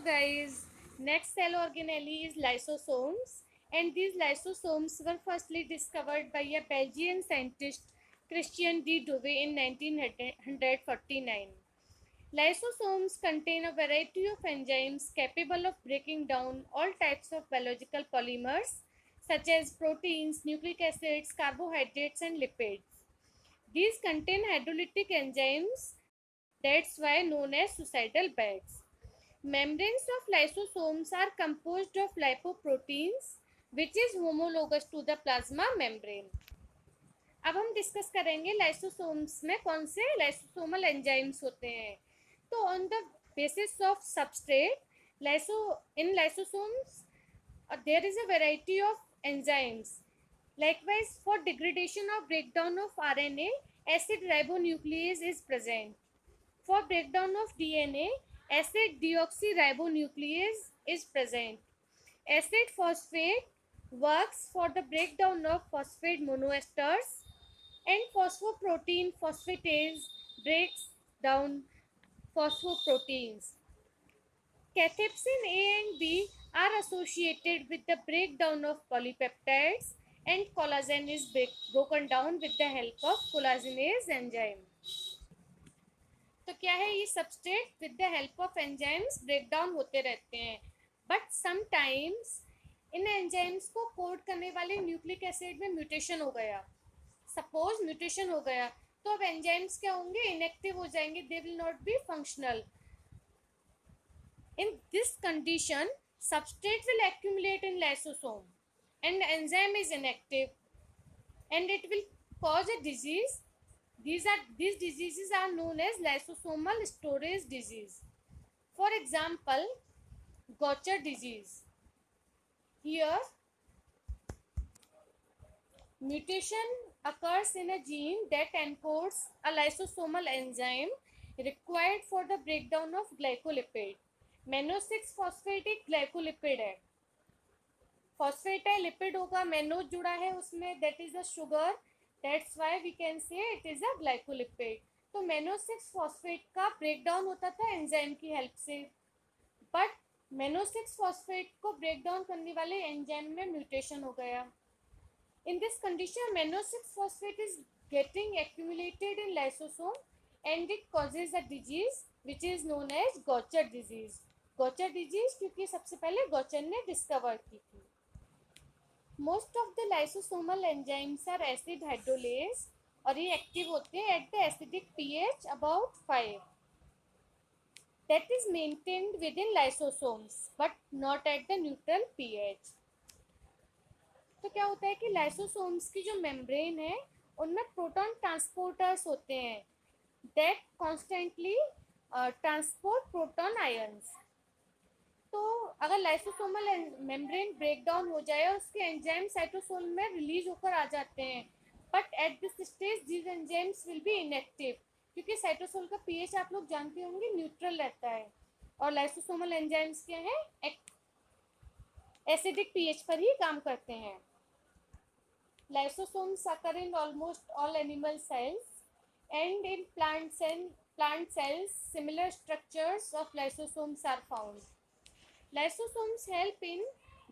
guys, next cell organelle is lysosomes, and these lysosomes were firstly discovered by a Belgian scientist Christian D. Dubé in 1949. Lysosomes contain a variety of enzymes capable of breaking down all types of biological polymers such as proteins, nucleic acids, carbohydrates, and lipids. These contain hydrolytic enzymes, that's why known as suicidal bags. Membranes of lysosomes are composed of lipoproteins, which is homologous to the plasma membrane. अब हम discuss करेंगे lysosomes में कौन से lysosomal enzymes होते हैं. तो on the basis of substrate lyso in lysosomes there is a variety of enzymes. Likewise, for degradation or breakdown of RNA, acid ribonuclease is present. For breakdown of DNA, acid deoxyribonuclease is present. Acid phosphate works for the breakdown of phosphate monoesters, and phosphoprotein phosphatase breaks down phosphoproteins. Cathepsin A and B are associated with the breakdown of polypeptides, and collagen is broken down with the help of collagenase enzyme. तो क्या है, ये substrate with the help of enzymes break down होते रहते हैं. But sometimes इन enzymes को code करने वाले न्यूक्लिक एसिड में म्यूटेशन हो गया. सपोज म्यूटेशन हो गया तो अब एंजाइम्स क्या होंगे, इनएक्टिव हो जाएंगे, they will not be functional. In this condition substrate will accumulate in lysosome and enzyme is inactive and it will cause a disease. These diseases are known as lysosomal storage disease. For example, Gaucher disease. Here, mutation occurs in a gene that encodes a lysosomal enzyme required for the breakdown of glycolipid. Mannose 6 phosphate एक glycolipid है. Phosphate है, lipid होगा, mannose जुड़ा है उसमें, that is a sugar, that's why we can say it is a glycolipid. तो mannose 6 phosphate का break down होता था एंजाइम की हेल्प से, बट मैनो 6 फॉस्फेट को ब्रेक डाउन करने वाले एंजाइम में म्यूटेशन हो गया. In this condition mannose 6 phosphate is getting accumulated in lysosome and it causes a disease which is known as Gaucher disease. Gaucher disease क्योंकि सबसे पहले गॉचर ने डिस्कवर की थी. Most of the lysosomal enzymes are acid hydrolase और ये active होते हैं at the acidic pH about 5 that is maintained within lysosomes but not at the neutral pH. तो क्या होता है कि लाइसोसोम्स की जो मेम्ब्रेन है उनमें प्रोटॉन ट्रांसपोर्टर्स होते हैं that constantly transport proton ions. तो अगर लाइसोसोमल मेम्ब्रेन ब्रेक डाउन हो जाए और उसके एंजाइम साइटोसोल में रिलीज होकर आ जाते हैं, but at this stage these enzymes will be inactive क्योंकि साइटोसोल का पीएच आप लोग जानते होंगे न्यूट्रल रहता है और लाइसोसोमल एंजाइम्स क्या है, एसिडिक पीएच पर ही काम करते हैं. Lysosomes occur in almost all animal cells, and in plant cells similar structures of lysosomes are found. Lysosomes help in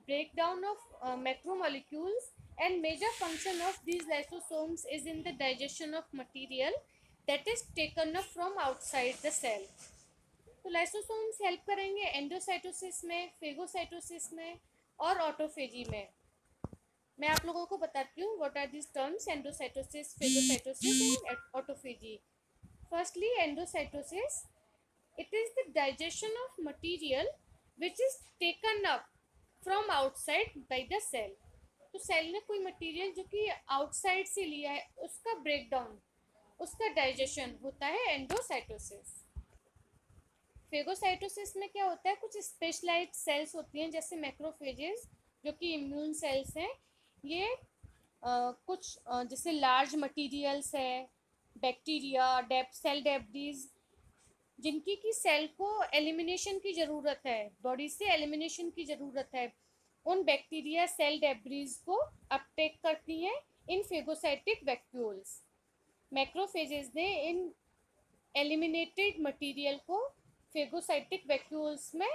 breakdown of macromolecules, and major function of these lysosomes is in the digestion of material that is taken up from outside the cell. तो lysosomes help करेंगे endocytosis में, phagocytosis में और autophagy में. मैं आप लोगों को बताती हूँ what are this terms, endocytosis, phagocytosis and autophagy. Firstly endocytosis, it is the digestion of material which is taken up from outside by the cell. तो सेल ने कोई मटेरियल जो कि आउटसाइड से लिया है उसका ब्रेकडाउन, उसका डाइजेशन होता है एंडोसाइटोसिस. फेगोसाइटोसिस में क्या होता है, कुछ स्पेशलाइज्ड सेल्स होती हैं जैसे मैक्रोफेजेस जो कि इम्यून सेल्स हैं. ये कुछ जैसे लार्ज मटेरियल्स है, बैक्टीरिया, सेल डेब्रीज, जिनकी की सेल को एलिमिनेशन की ज़रूरत है, बॉडी से एलिमिनेशन की ज़रूरत है, उन बैक्टीरिया सेल डेब्रीज को अपटेक करती हैं इन फेगोसाइटिक वैक्यूल्स. मैक्रोफेजेस ने इन एलिमिनेटेड मटेरियल को फेगोसाइटिक वैक्यूल्स में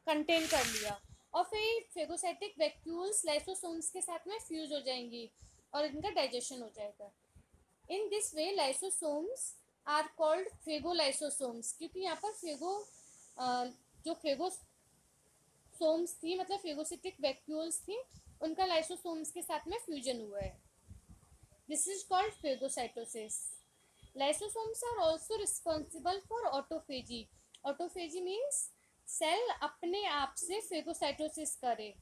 कंटेन कर लिया, और फिर फेगोसाइटिक वैक्यूल्स लाइसोसोम्स के साथ में फ्यूज हो जाएंगी और इनका डाइजेशन हो जाएगा। In this way lysosomes are called phagolysosomes, क्योंकि यहाँ पर जो फेगोसोम्स थी मतलब फेगोसिटिक वैक्यूल्स थी, उनका लाइसोसोम्स के साथ में फ्यूजन हुआ है। This is called phagocytosis. Lysosomes are also responsible for autophagy. Autophagy means cell अपने आप से फेगोसाइटोसिस करे।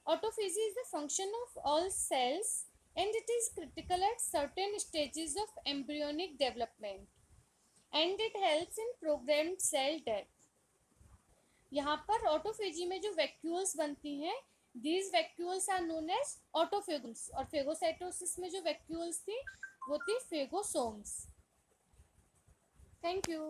Autophagy is the function of all cells and it is critical at certain stages of embryonic development and it helps in programmed cell death. यहाँ पर autophagy में जो vacuoles बनती हैं, these vacuoles are known as autophagones, और phagocytosis में जो vacuoles थी वो थी फेगोसोम्स। Thank you.